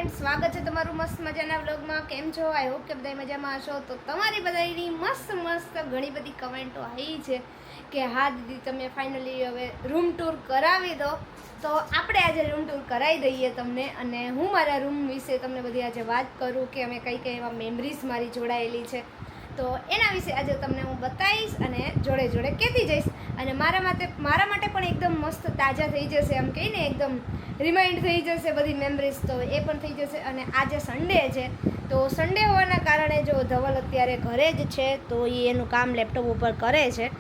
Friends, સ્વાગત છે તમારું મસ્ત મજાના વ્લોગમાં. કેમ છો? આઈ હોપ કે બધા મજામાં હશો. તો તમારી બધાની મસ્ત ઘણી બધી કમેન્ટો આવી છે કે હા દીદી, તમે ફાઇનલી હવે રૂમ ટૂર કરાવી દો. તો આપણે આજે રૂમ ટૂર કરાવી દઈએ તમને, અને હું મારા રૂમ વિશે તમને બધી આજે વાત કરું કે અમે કઈ એવા મેમરીઝ મારી જોડાયેલી છે. તો એના વિશે આજે તમને હું બતાવીશ અને જોડે જોડે કહેતી જઈશ. અને મારા માટે પણ એકદમ મસ્ત તાજા થઈ જશે, એમ કહીને એકદમ રિમાઇન્ડ થઈ જશે બધી મેમરીઝ, તો એ પણ થઈ જશે. અને આજે સન્ડે છે, તો સન્ડે હોવાના કારણે જો ધવલ અત્યારે ઘરે જ છે, તો એ એનું કામ લેપટોપ ઉપર કરે છે.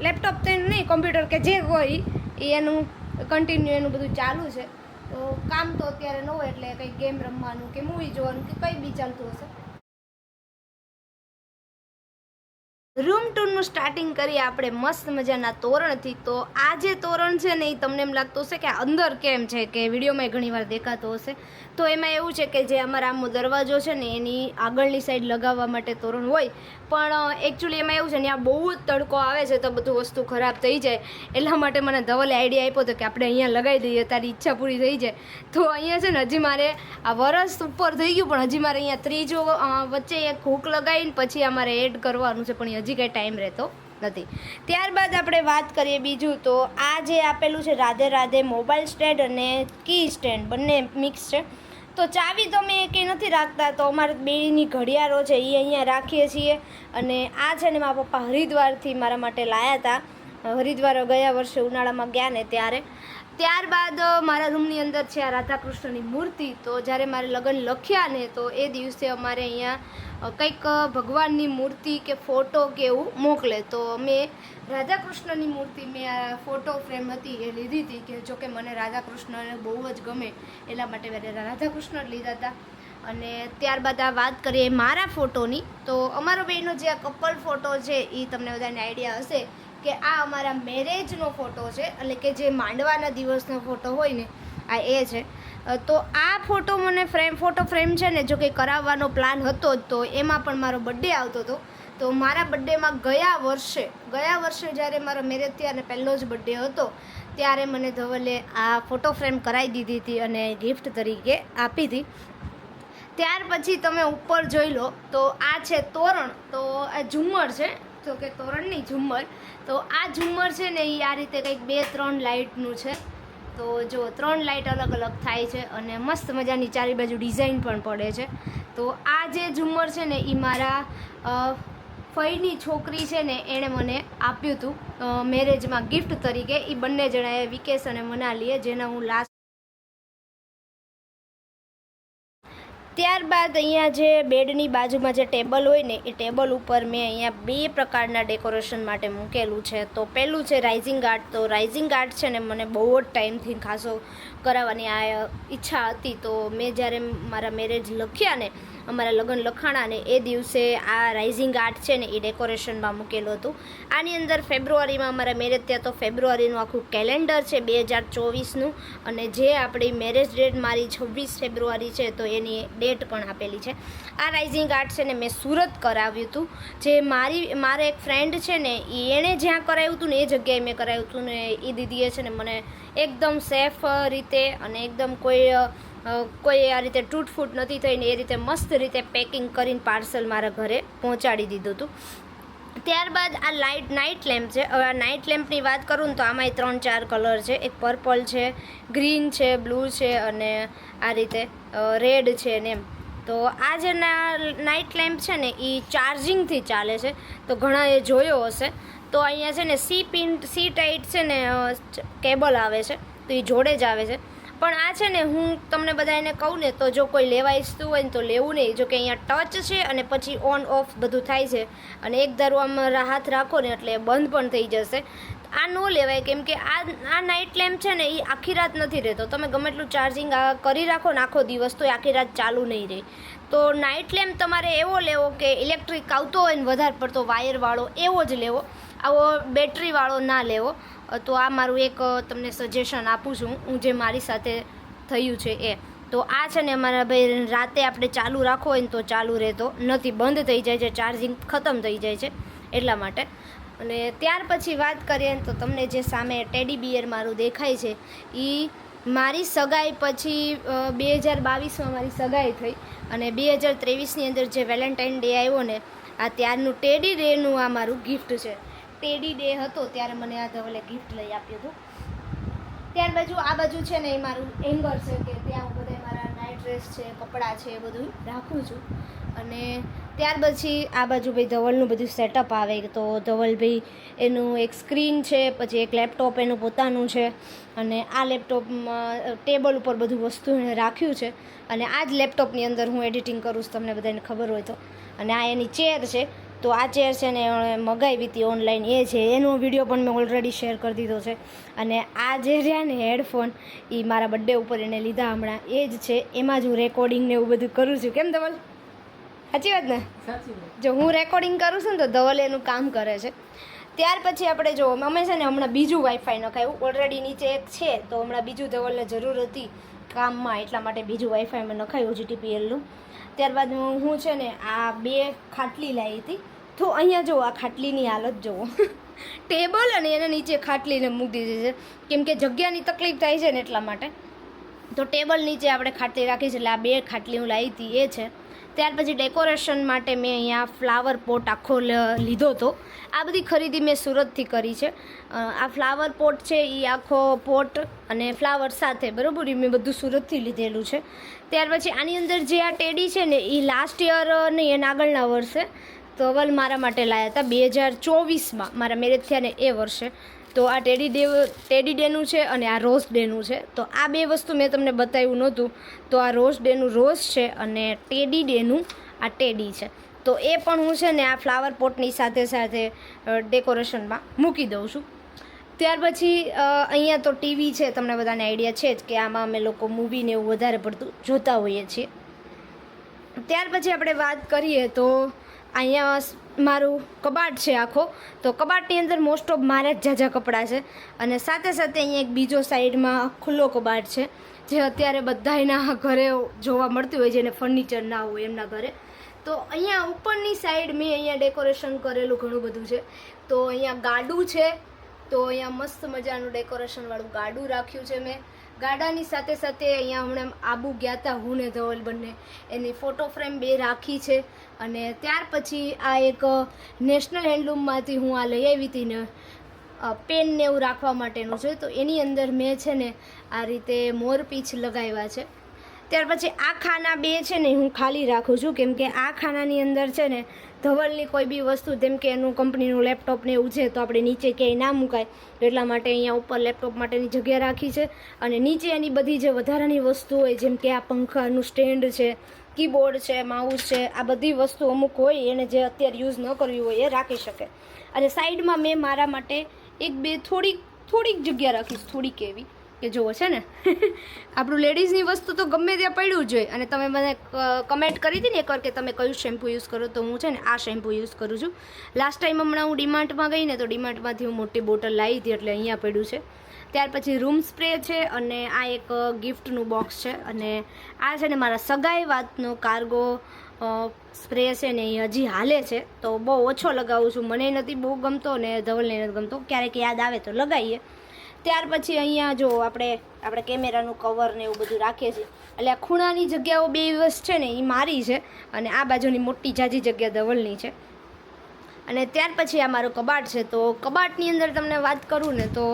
લેપટોપ તો નહીં, કોમ્પ્યુટર કે જે હોય એ એનું કન્ટિન્યુ એનું બધું ચાલુ છે. તો કામ તો અત્યારે ન હોય એટલે કંઈ ગેમ રમવાનું કે મૂવી જોવાનું કે કંઈ બી ચાલતું હશે. રૂમ ટૂરનું સ્ટાર્ટિંગ કરીએ આપણે મસ્ત મજાના તોરણથી. તો આ જે તોરણ છે ને, એ તમને એમ લાગતું હશે કે અંદર કેમ છે, કે વિડીયોમાં ઘણી વાર દેખાતો હશે. તો એમાં એવું છે કે જે અમારા આમો દરવાજો છે ને, એની આગળની સાઈડ લગાવવા માટે તોરણ હોય, પણ એકચ્યુઅલી એમાં એવું છે ને, ત્યાં બહુ જ તડકો આવે છે તો બધું વસ્તુ ખરાબ થઈ જાય. એટલા માટે મને ધવલે આઈડિયા આપ્યો હતો કે આપણે અહીંયા લગાવી દઈએ, તારી ઈચ્છા પૂરી થઈ જાય. તો અહીંયા છે ને, હજી મારે આ વરસ ઉપર થઈ ગયું, પણ હજી મારે અહીંયા ત્રીજો વચ્ચે એક હૂક લગાવીને પછી અમારે એડ કરવાનું છે, પણ હજી કંઈ ટાઈમ રહેતો નથી. ત્યારબાદ આપણે વાત કરીએ બીજું, તો આ જે આપેલું છે રાધે રાધે મોબાઈલ સ્ટેન્ડ અને કી સ્ટેન્ડ બંને મિક્સ છે. તો ચાવી તો અમે કંઈ નથી રાખતા, તો અમારે બેની ઘડિયાળો છે એ અહીંયા રાખીએ છીએ. અને આ છે ને, મારા પપ્પા હરિદ્વારથી મારા માટે લાવ્યા હતા. હરિદ્વાર ગયા વર્ષે ઉનાળામાં ગયા ને ત્યારે. ત્યારબાદ મારા રૂમની અંદર છે આ રાધાકૃષ્ણની મૂર્તિ. તો જ્યારે મારે લગ્ન લખ્યા ને, તો એ દિવસે અમારે અહીંયા કંઈક ભગવાનની મૂર્તિ કે ફોટો કે એવું મોકલે. તો મેં રાધાકૃષ્ણની મૂર્તિ, મેં આ ફોટો ફ્રેમ હતી એ લીધી હતી, કે જોકે મને રાધાકૃષ્ણને બહુ જ ગમે, એટલા માટે મેં રાધાકૃષ્ણ જ લીધા હતા. અને ત્યારબાદ આ વાત કરીએ મારા ફોટોની, તો અમારો બેનો જે આ કપલ ફોટો છે એ તમને બધાને આઈડિયા હશે કે આ અમારા મેરેજનો ફોટો છે, એટલે કે જે માંડવાના દિવસનો ફોટો હોય ને, આ એ છે. તો આ ફોટો મને ફોટો ફ્રેમ છે ને, જો કે કરાવવાનો પ્લાન હતો જ, તો એમાં પણ મારો બર્થડે આવતો હતો. તો મારા બર્થડેમાં ગયા વર્ષે જ્યારે મારો મેરેજ થયા અને પહેલો જ બર્થડે હતો, ત્યારે મને ધવલે આ ફોટો ફ્રેમ કરાવી દીધી હતી અને ગિફ્ટ તરીકે આપી હતી. ત્યાર પછી તમે ઉપર જોઈ લો, તો આ છે તોરણ. તો આ ઝુમ્મર છે, તો કે તોરણ નહીં, ઝુમ્મર. તો આ ઝુમ્મર છે ને, એ આ રીતે કંઈક 2-3 લાઇટનું છે. તો જો 3 લાઇટ અલગ અલગ થાય છે અને મસ્ત મજાની ચારે બાજુ ડિઝાઇન પણ પડે છે. તો આ જે ઝુમ્મર છે ને, એ મારા ફઈની છોકરી છે ને, એણે મને આપ્યું હતું મેરેજમાં ગિફ્ટ તરીકે. એ બંને જણાએ વિકેશ અને મનાલીએ, જેના હું લાસ્ટ. ત્યારબાદ અહીંયા જે બેડની બાજુમાં જે ટેબલ હોય ને, એ ટેબલ ઉપર મેં અહીંયા 2 પ્રકારના ડેકોરેશન માટે મૂકેલું છે. તો પહેલું છે રાઇઝિંગ આર્ટ. તો રાઇઝિંગ આર્ટ છે ને, મને બહુ જ ટાઈમથી ખાસો કરાવવાની આ ઈચ્છા હતી. તો મેં જ્યારે મારા મેરેજ લખ્યા ને, અમારા લગ્ન લખાણા ને, એ દિવસે આ રાઇઝિંગ આર્ટ છે ને, એ ડેકોરેશનમાં મૂકેલું હતું. આની અંદર ફેબ્રુઆરીમાં અમારા મેરેજ થયા, તો ફેબ્રુઆરીનું આખું કેલેન્ડર છે 2024નું, અને જે આપણી મેરેજ ડેટ મારી 26 ફેબ્રુઆરી છે, તો એની ડેટ પણ આપેલી છે. આ રાઇઝિંગ આર્ટ છે ને, મેં સુરત કરાવ્યું હતું. જે મારે એક ફ્રેન્ડ છે ને, એણે જ્યાં કરાવ્યું હતું ને, એ જગ્યાએ મેં કરાવ્યું હતું ને. એ દીદીએ છે ને, મને એકદમ સેફ રીતે અને એકદમ કોઈ આ રીતે તૂટફૂટ નથી થઈને, એ રીતે મસ્ત રીતે પેકિંગ કરીને પાર્સલ મારા ઘરે પહોંચાડી દીધું હતું. ત્યારબાદ આ નાઇટ લેમ્પ છે. હવે આ નાઇટ લેમ્પની વાત કરું ને, તો આમાંય 3-4 કલર છે. એક પર્પલ છે, ગ્રીન છે, બ્લુ છે અને આ રીતે રેડ છે ને એમ. તો આ જે નાઇટ લેમ્પ છે ને, એ ચાર્જિંગથી ચાલે છે. તો ઘણા એ જોયો હશે. તો અહીંયા છે ને સી ટાઈટ છે ને કેબલ આવે છે, તો એ જોડે જ આવે છે. પણ આ છે ને, હું તમને બધાને કહું ને, તો જો કોઈ લેવા ઈચ્છતું હોય ને, તો લેવું નહીં. જો કે અહીંયા ટચ છે અને પછી ઓન ઓફ બધું થાય છે, અને એક ધારો આમાં હાથ રાખો ને એટલે બંધ પણ થઈ જશે. આ ન લેવાય, કેમ કે આ નાઇટ લેમ્પ છે ને, એ આખી રાત નથી રહેતો. તમે ગમે એટલું ચાર્જિંગ કરી રાખો ને આખો દિવસ, તો એ આખી રાત ચાલુ નહીં રહે. તો નાઇટ લેમ્પ તમારે એવો લેવો કે ઇલેક્ટ્રિક આવતો હોય ને વધારે પડતો વાયરવાળો, એવો જ લેવો. આવો બેટરીવાળો ના લેવો. તો આ મારું એક તમને સજેશન આપું છું, હું જે મારી સાથે થયું છે એ. તો આ છે ને, અમારા ભાઈ રાતે આપણે ચાલુ રાખવો હોય ને, તો ચાલુ રહેતો નથી, બંધ થઈ જાય છે, ચાર્જિંગ ખતમ થઈ જાય છે, એટલા માટે. અને ત્યાર પછી વાત કરીએ તો તમને જે સામે ટેડી બિયર મારું દેખાય છે, એ મારી સગાઈ પછી 2022માં મારી સગાઈ થઈ અને 2023ની અંદર જે વેલેન્ટાઇન ડે આવ્યો ને આ ત્યારનું ટેડી ડેનું આ મારું ગિફ્ટ છે. ટેડી ડે હતો ત્યારે મને આ ધવલે ગિફ્ટ લઈ આપ્યું હતું. ત્યાર બાજુ આ બાજુ છે ને એ મારું એંગર છે કે ત્યાં હું બધા મારા નાઇટ ડ્રેસ છે, કપડાં છે એ બધું રાખું છું. અને ત્યાર પછી આ બાજુ ભાઈ ધવલનું બધું સેટઅપ આવે તો ધવલ ભાઈ એનું એક સ્ક્રીન છે, પછી એક લેપટોપ એનું પોતાનું છે અને આ લેપટોપમાં ટેબલ ઉપર બધું વસ્તુ એણે રાખ્યું છે અને આ જ લેપટોપની અંદર હું એડિટિંગ કરું છું, તમને બધાને ખબર હોય તો. અને આ એની ચેર છે, તો આ ચેર છે ને મગાવી હતી ઓનલાઈન, એ છે એનો વિડીયો પણ મેં ઓલરેડી શેર કરી દીધો છે. અને આ જે રહ્યા ને હેડફોન એ મારા બર્થડે ઉપર એને લીધા હમણાં, એ જ છે. એમાં જ હું રેકોર્ડિંગ ને એવું બધું કરું છું. કેમ ધવલ? સાચી વાત ને? જો હું રેકોર્ડિંગ કરું છું ને તો ધવલ એનું કામ કરે છે. ત્યાર પછી આપણે જો અમે છે ને હમણાં બીજું વાઈફાઈ નખાયું, ઓલરેડી નીચે એક છે તો હમણાં બીજું ધવલને જરૂર હતી કામમાં, એટલા માટે બીજું વાઈફાઈ મેં નખાયું GTPLનું. ત્યારબાદ હું છે ને આ 2 ખાટલી લાવી હતી. તો અહીંયા જુઓ આ ખાટલીની હાલત જુઓ, ટેબલ અને એના નીચે ખાટલીને મૂકી દીધી છે કેમ કે જગ્યાની તકલીફ થાય છે ને એટલા માટે. તો ટેબલ નીચે આપણે ખાટલી રાખી છે, એટલે આ 2 ખાટલી હું લાવી હતી એ છે. ત્યાર પછી ડેકોરેશન માટે મેં અહીંયા ફ્લાવર પોટ આખો લીધો હતો. આ બધી ખરીદી મેં સુરતથી કરી છે. આ ફ્લાવર પોટ છે એ આખો પોટ અને ફ્લાવર સાથે બરાબર એ મેં બધું સુરતથી લીધેલું છે. ત્યાર પછી આની અંદર જે આ ટેડી છે ને એ લાસ્ટ યર નહીં એના આગળના વર્ષે ધવલ મારા માટે લાવ્યા હતા 2024માં, મારા મેરેજ થયા ને એ વર્ષે. તો આ ટેડી ડેનું છે અને આ રોઝ ડેનું છે. તો આ 2 વસ્તુ મેં તમને બતાવ્યું નહોતું, તો આ રોઝ ડેનું રોઝ છે અને ટેડી ડેનું આ ટેડી છે. તો એ પણ હું છે ને આ ફ્લાવર પોટની સાથે સાથે ડેકોરેશનમાં મૂકી દઉં છું. ત્યાર પછી અહીંયા તો ટીવી છે, તમને બધાને આઈડિયા છે જ કે આમાં અમે લોકો મૂવીને એવું વધારે પડતું જોતા હોઈએ છીએ. ત્યાર પછી આપણે વાત કરીએ તો અહીંયા મારું કબાટ છે આખો. તો કબાટની અંદર મોસ્ટ ઓફ મારા જ ઝાઝા કપડાં છે અને સાથે સાથે અહીંયા એક બીજો સાઈડમાં ખુલ્લો કબાટ છે જે અત્યારે બધાયના ઘરે જોવા મળતું હોય, જેને ફર્નિચર ના હોય એમના ઘરે. તો અહીંયા ઉપરની સાઈડ મેં અહીંયા ડેકોરેશન કરેલું ઘણું બધું છે. તો અહીંયા ગાડું છે, તો અહીંયા મસ્ત મજાનું ડેકોરેશનવાળું ગાડું રાખ્યું છે મેં. ગાડાની સાથે સાથે અહીંયા હમણાં આબુ ગયા હતા હું ને ધવલ બંને, એની ફોટો ફ્રેમ 2 રાખી છે. અને ત્યાર પછી આ એક નેશનલ હેન્ડલૂમમાંથી હું આ લઈ આવી હતી ને પેન ને એવું રાખવા માટેનું છે, તો એની અંદર મેં છે ને આ રીતે મોરપીંછ લગાવ્યા છે. ત્યાર પછી આ ખાના 2 છે ને હું ખાલી રાખું છું કેમ કે આ ખાનાની અંદર છે ને ધવલની કોઈ બી વસ્તુ જેમ કે એનું કંપનીનું લેપટોપ ને એવું છે તો આપણે નીચે ક્યાંય ના મુકાય, એટલા માટે અહીંયા ઉપર લેપટોપ માટેની જગ્યા રાખી છે. અને નીચે એની બધી જે વધારાની વસ્તુ હોય જેમ કે આ પંખાનું સ્ટેન્ડ છે, કીબોર્ડ છે, માઉસ છે, આ બધી વસ્તુ અમુક હોય એને જે અત્યારે યુઝ ન કરવી હોય એ રાખી શકે. અને સાઈડમાં મેં મારા માટે 1-2 થોડીક જગ્યા રાખીશ, થોડીક એવી કે જુઓ છે ને આપણું લેડીઝની વસ્તુ તો ગમે ત્યાં પડ્યું જ હોય. અને તમે મને કમેન્ટ કરી હતી ને એકવાર કે તમે કયું શેમ્પૂ યુઝ કરો, તો હું છે ને આ શેમ્પૂ યુઝ કરું છું. લાસ્ટ ટાઈમ હમણાં હું ડીમાર્ટમાં ગઈ ને તો ડીમાર્ટમાંથી હું મોટી બોટલ લાવી હતી એટલે અહીંયા પડ્યું છે. ત્યાર પછી રૂમ સ્પ્રે છે અને આ એક ગિફ્ટનું બોક્સ છે. અને આ છે ને મારા સગાઈ વાતનો કાર્ગો સ્પ્રે છે ને એ હજી હાલે છે, તો બહુ ઓછો લગાવું છું, મને નથી બહુ ગમતો ને ધવલને નથી ગમતો, ક્યારેક યાદ આવે તો લગાવીએ. ત્યાર પછી અહીંયા જો આપણે કેમેરાનું કવર ને એવું બધું રાખીએ છીએ, એટલે આ ખૂણાની જગ્યાઓ 2 દિવસ છે ને એ મારી છે અને આ બાજુની મોટી જાજી જગ્યા ધવલની છે. અને ત્યાર પછી આ મારો કબાટ છે. તો કબાટની અંદર તમને વાત કરું ને તો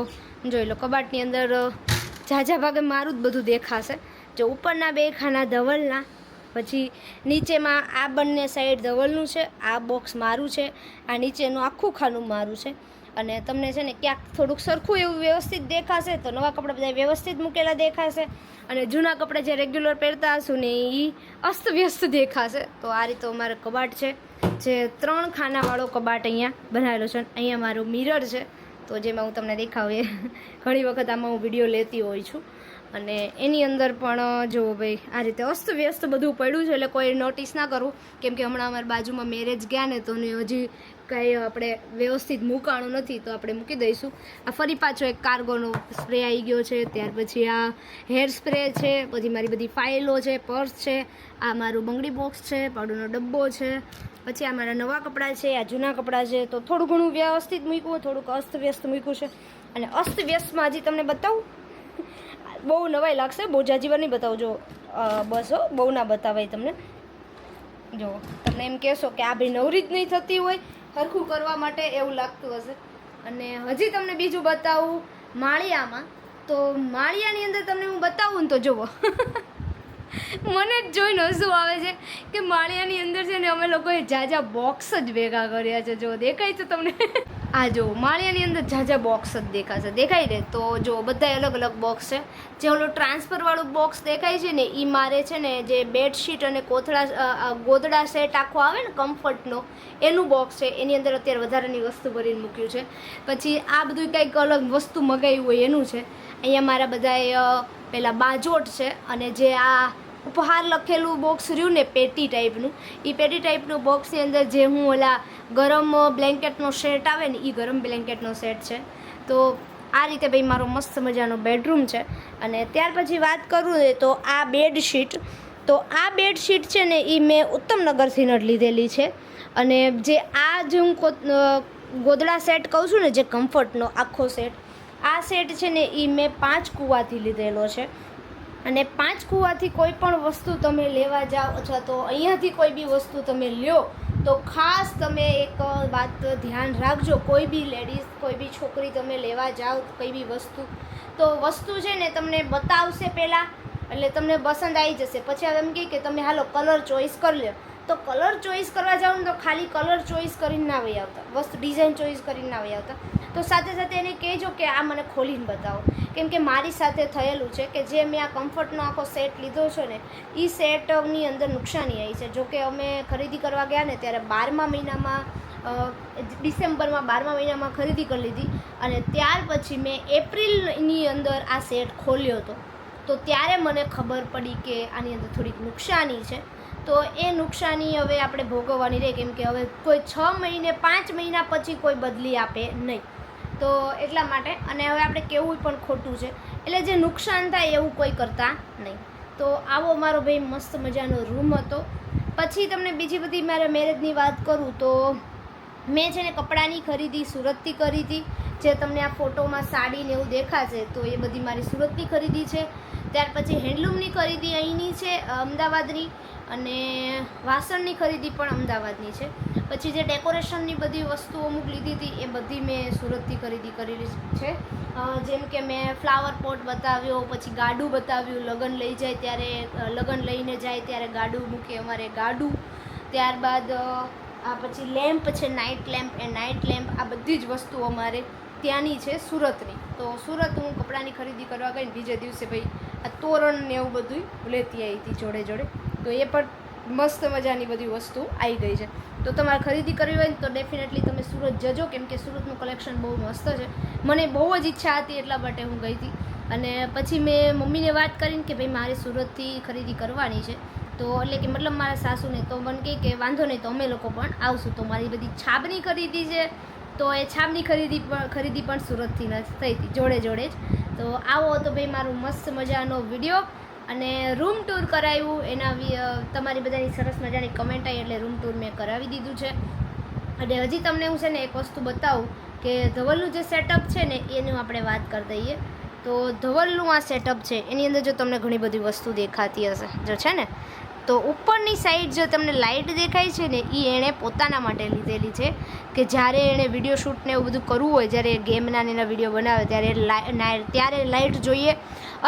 જોઈ લો, કબાટની અંદર ઝાઝા ભાગે મારું જ બધું દેખાશે. જો ઉપરના 2 ખાના ધવલના, પછી નીચેમાં આ બંને સાઈડ ધવલનું છે, આ બોક્સ મારું છે, આ નીચેનું આખું ખાનું મારું છે. અને તમને છે ને ક્યાંક થોડુંક સરખું એવું વ્યવસ્થિત દેખાશે તો નવા કપડાં બધા વ્યવસ્થિત મૂકેલા દેખાશે અને જૂના કપડાં જે રેગ્યુલર પહેરતા હશું ને એ અસ્તવ્યસ્ત દેખાશે. તો આ રીતે મારો કબાટ છે, જે 3 ખાનાવાળો કબાટ અહીંયા બનાવેલો છે. અહીંયા મારું મિરર છે, તો જેમાં હું તમને દેખાવું ઘણી વખત આમાં હું વિડીયો લેતી હોઉં છું. અને એની અંદર પણ જો ભાઈ આ રીતે અસ્તવ્યસ્ત બધું પડ્યું છે, એટલે કોઈ નોટિસ ના કરવું કેમ કે હમણાં અમારા બાજુમાં મેરેજ ગયા ને તો હજી કાંઈ આપણે વ્યવસ્થિત મૂકાણું નથી, તો આપણે મૂકી દઈશું. આ ફરી પાછો એક કાર્ગોનો સ્પ્રે આવી ગયો છે. ત્યાર પછી આ હેર સ્પ્રે છે, પછી મારી બધી ફાઇલો છે, પર્સ છે, આ મારું બંગડી બોક્સ છે, પાવડરનો ડબ્બો છે, પછી આ મારા નવા કપડાં છે, આ જૂના કપડાં છે. તો થોડું ઘણું વ્યવસ્થિત મૂક્યું, થોડુંક અસ્તવ્યસ્ત મૂક્યું છે. અને અસ્તવ્યસ્તમાં હજી તમને બતાવું, બહુ નવાઈ લાગશે, બહુ જાજીવાર નહીં બતાવજો, બસ હો, બહુ ના બતાવાય તમને. જો તમને એમ કહેશો કે આ ભાઈ નવરી જ નહીં થતી હોય સરખું કરવા માટે, એવું લાગતું હશે. અને હજી તમને બીજું બતાવું માળિયામાં, તો માળિયાની અંદર તમને હું બતાવું ને તો જુઓ મને જ જોઈને હસવું આવે છે કે માળિયાની અંદર છે ને અમે લોકોએ જાજા બોક્સ જ ભેગા કર્યા છે. જો દેખાય છે તમને? આ જો માળિયાની અંદર જાજા બોક્સ જ દેખાશે, દેખાય ને? તો જો બધા અલગ અલગ બોક્સ છે. જે ઓલું ટ્રાન્સફરવાળું બોક્સ દેખાય છે ને એ મારે છે ને જે બેડશીટ અને ગોદડા સેટ આખો આવે ને કમ્ફર્ટનો, એનું બોક્સ છે. એની અંદર અત્યારે વધારાની વસ્તુ ભરીને મૂક્યું છે. પછી આ બધું કંઈક અલગ વસ્તુ મગાવ્યું હોય એનું છે. અહીંયા મારા બધા પેલા બાજોટ છે, અને જે આ ઉપહાર લખેલું બોક્સ રહ્યું ને પેટી ટાઈપનું, એ પેટી ટાઈપનું બોક્સની અંદર જે હું ઓલા ગરમ બ્લેન્કેટનો સેટ આવે ને એ ગરમ બ્લેન્કેટનો સેટ છે. તો આ રીતે ભાઈ મારો મસ્ત મજાનો બેડરૂમ છે. અને ત્યાર પછી વાત કરું ને તો આ બેડશીટ, તો આ બેડશીટ છે ને એ મેં ઉત્તમનગરથી જ લીધેલી છે. અને જે આ જે હું ગોદડા સેટ કહું છું ને, જે કમ્ફર્ટનો આખો સેટ, આ સેટ છે ને એ મેં 5 કૂવાથી લીધેલો છે. અને 5 કૂવાથી કોઈ પણ વસ્તુ તમે લેવા જાઓ અથવા તો અહીંયાથી કોઈ બી વસ્તુ તમે લ્યો તો ખાસ તમે એક વાત ધ્યાન રાખજો, કોઈ બી લેડીઝ, કોઈ બી છોકરી તમે લેવા જાઓ કોઈ બી વસ્તુ, તો વસ્તુ છે ને તમને બતાવશે પહેલાં, એટલે તમને પસંદ આવી જશે. પછી એમ કહે કે તમે હાલો કલર ચોઈસ કરી લો, તો કલર ચોઈસ કરવા જાઓ ને તો ખાલી કલર ચોઈસ કરીને ના વહી આવતા, વસ્તુ ડિઝાઇન ચોઈસ કરીને ના વહી આવતા. તો સાથે સાથે એને કહેજો કે આ મને ખોલીને બતાવો, કેમ કે મારી સાથે થયેલું છે કે જે મેં આ કમ્ફર્ટનો આખો સેટ લીધો છે ને એ સેટની અંદર નુકસાની આવી છે. જોકે અમે ખરીદી કરવા ગયા ને ત્યારે 12મા મહિનામાં, ડિસેમ્બરમાં 12મા મહિનામાં ખરીદી કરી લીધી, અને ત્યાર પછી મેં એપ્રિલની અંદર આ સેટ ખોલ્યો હતો. તો ત્યારે મને ખબર પડી કે આની અંદર થોડીક નુકસાની છે. તો એ નુકસાની હવે આપણે ભોગવવાની રહે, કેમ કે હવે કોઈ 6 મહિને 5 મહિના પછી કોઈ બદલી આપે નહીં. તો એટલા માટે, અને હવે આપણે કહેવું પણ ખોટું છે, એટલે જે નુકસાન થાય એવું કોઈ કરતા નહીં. તો આવો મારો ભાઈ મસ્ત મજાનો રૂમ હતો. પછી તમને બીજી બધી મારા મેરેજની વાત કરું તો મેં છે ને કપડાની ખરીદી સુરતથી કરી હતી. જે તમને આ ફોટોમાં સાડી ને એવું દેખાશે તો એ બધી મારી સુરતની ખરીદી છે. ત્યાર પછી હેન્ડલૂમની ખરીદી અહીંની છે અમદાવાદની, અને વાસણની ખરીદી પણ અમદાવાદની છે. પછી જે ડેકોરેશનની બધી વસ્તુઓ અમુક લીધી હતી એ બધી મેં સુરતથી ખરીદી કરેલી છે. જેમ કે મેં ફ્લાવર પોટ બતાવ્યો, પછી ગાડું બતાવ્યું, લગ્ન લઈ જાય ત્યારે, લગ્ન લઈને જાય ત્યારે ગાડું મૂકે અમારે, ગાડું. ત્યારબાદ આ પછી લેમ્પ છે, નાઇટ લેમ્પ, એ નાઇટ લેમ્પ, આ બધી જ વસ્તુઓ અમારે ત્યાંની છે સુરતની. તો સુરત હું કપડાની ખરીદી કરવા ગઈ ને બીજે દિવસે ભાઈ આ તોરણ ને એવું બધું લેતી આવી હતી જોડે જોડે. તો એ પણ મસ્ત મજાની બધી વસ્તુ આવી ગઈ છે. તો તમારે ખરીદી કરવી હોય ને તો ડેફિનેટલી તમે સુરત જજો, કેમ કે સુરતનું કલેક્શન બહુ મસ્ત છે. મને બહુ જ ઈચ્છા હતી એટલા માટે હું ગઈ હતી. અને પછી મેં મમ્મીને વાત કરીને કે ભાઈ મારે સુરતથી ખરીદી કરવાની છે, તો એટલે કે મતલબ મારા સાસુને, તો મને કહે કે વાંધો નહીં, તો અમે લોકો પણ આવશું. તો મારી બધી છાબની ખરીદી છે, તો એ છાબની ખરીદી પણ સુરતથી જ થઈ હતી જોડે જોડે જ. તો આવો તો ભાઈ મારું મસ્ત મજાનો વિડીયો, અને રૂમ ટૂર કરાવ્યું એના તમારી બધાની સરસ મજાની કમેન્ટ આવી એટલે રૂમ ટૂર મેં કરાવી દીધું છે. અને હજી તમને હું છે ને એક વસ્તુ બતાવું કે ધવલનું જે સેટઅપ છે ને એનું આપણે વાત કરી દઈએ. તો ધવલનું આ સેટઅપ છે એની અંદર જો તમને ઘણી બધી વસ્તુ દેખાતી હશે, જો છે ને, તો ઉપરની સાઈડ જો તમને લાઇટ દેખાય છે ને એ એણે પોતાના માટે લીધેલી છે, કે જ્યારે એણે વિડીયો શૂટ ને એવું બધું કરવું હોય, જ્યારે ગેમના એના વિડીયો બનાવે ત્યારે લાઇટ જોઈએ,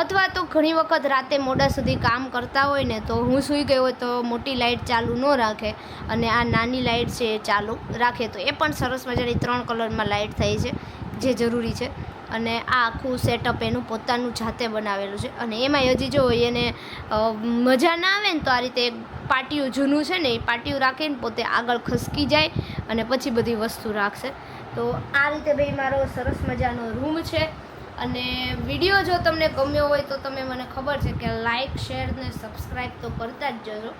અથવા તો ઘણી વખત રાતે મોડા સુધી કામ કરતા હોય ને તો હું સૂઈ ગઈ હોય તો મોટી લાઇટ ચાલુ ન રાખે અને આ નાની લાઇટ છે એ ચાલુ રાખે. તો એ પણ સરસ મજાની 3 કલરમાં લાઇટ થઈ છે જે જરૂરી છે. અને આ આખું સેટઅપ એનું પોતાનું જાતે બનાવેલું છે. અને એમાં હજી જો એને મજા ના આવે ને તો આ રીતે પાટિયું જૂનું છે ને એ પાટિયું રાખીને પોતે આગળ ખસકી જાય અને પછી બધી વસ્તુ રાખશે. તો આ રીતે ભાઈ મારો સરસ મજાનો રૂમ છે. અને વિડીયો જો તમને ગમ્યો હોય તો તમે મને ખબર છે કે લાઇક, શેર ને સબસ્ક્રાઈબ તો કરતા જ જજો,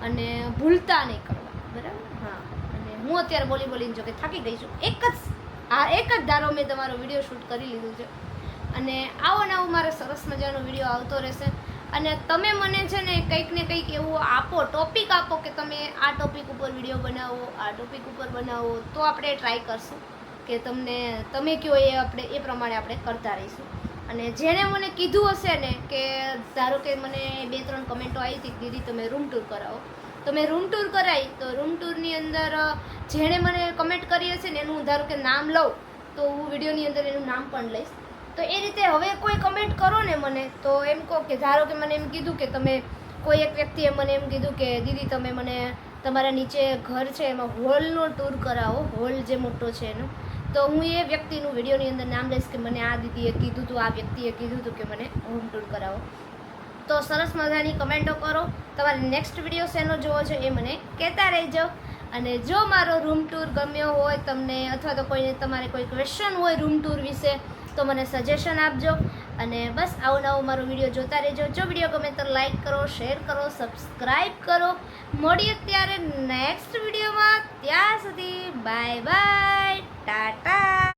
અને ભૂલતા નહીં કરવા, બરાબર? હા. અને હું અત્યારે બોલીને જો કે થાકી ગઈ છું. એક જ ધારો મેં તમારો વિડીયો શૂટ કરી લીધું છે. અને આવો ને આવો મારો સરસ મજાનો વિડીયો આવતો રહેશે. અને તમે મને છે ને કંઈક ને કંઈક એવું આપો, ટોપિક આપો કે તમે આ ટોપિક ઉપર વિડીયો બનાવો, આ ટોપિક ઉપર બનાવો, તો આપણે ટ્રાય કરશું કે તમે કહો એ પ્રમાણે આપણે કરતા રહીશું. અને જેણે મને કીધું હશે ને કે ધારો કે મને 2-3 કમેન્ટો આવી હતી દીદી તમે રૂમ ટૂર કરાવો, તો મેં રૂમ ટૂર કરાવી. તો રૂમ ટૂરની અંદર જેણે મને કમેન્ટ કરી હશે ને એનું ધારો કે નામ લઉં તો હું વિડીયોની અંદર એનું નામ પણ લઈશ. તો એ રીતે હવે કોઈ કમેન્ટ કરો ને મને તો એમ કહો કે ધારો કે મને એમ કીધું કે તમે કોઈ એક વ્યક્તિએ મને એમ કીધું કે દીદી તમે મને તમારા નીચે ઘર છે એમાં હોલનો ટૂર કરાવો, હોલ જે મોટો છે એનો. તો હું એ વ્યક્તિનું વિડીયોની અંદર નામ લઈશ કે મને આ દીદીએ કીધું હતું, આ વ્યક્તિએ કીધું હતું કે મને હોમ ટૂર કરાવો. તો સરસ મજાની કમેન્ટો કરો. તમારે નેક્સ્ટ વિડીયો શેનો જોવો છે એ મને કહેતા રહેજો. અને જો મારો રૂમ ટૂર ગમ્યો હોય તમને, અથવા તો કોઈને તમારે કોઈ ક્વેશ્ચન હોય રૂમ ટૂર વિશે, તો મને સજેશન આપજો. અને બસ આવો નવો મારો વિડીયો જોતા રહેજો. જો વિડીયો ગમે તો લાઈક કરો, શેર કરો, સબસ્ક્રાઈબ કરો. મળીએ ત્યારે નેક્સ્ટ વિડીયોમાં. ત્યાં સુધી બાય બાય, ટાટા.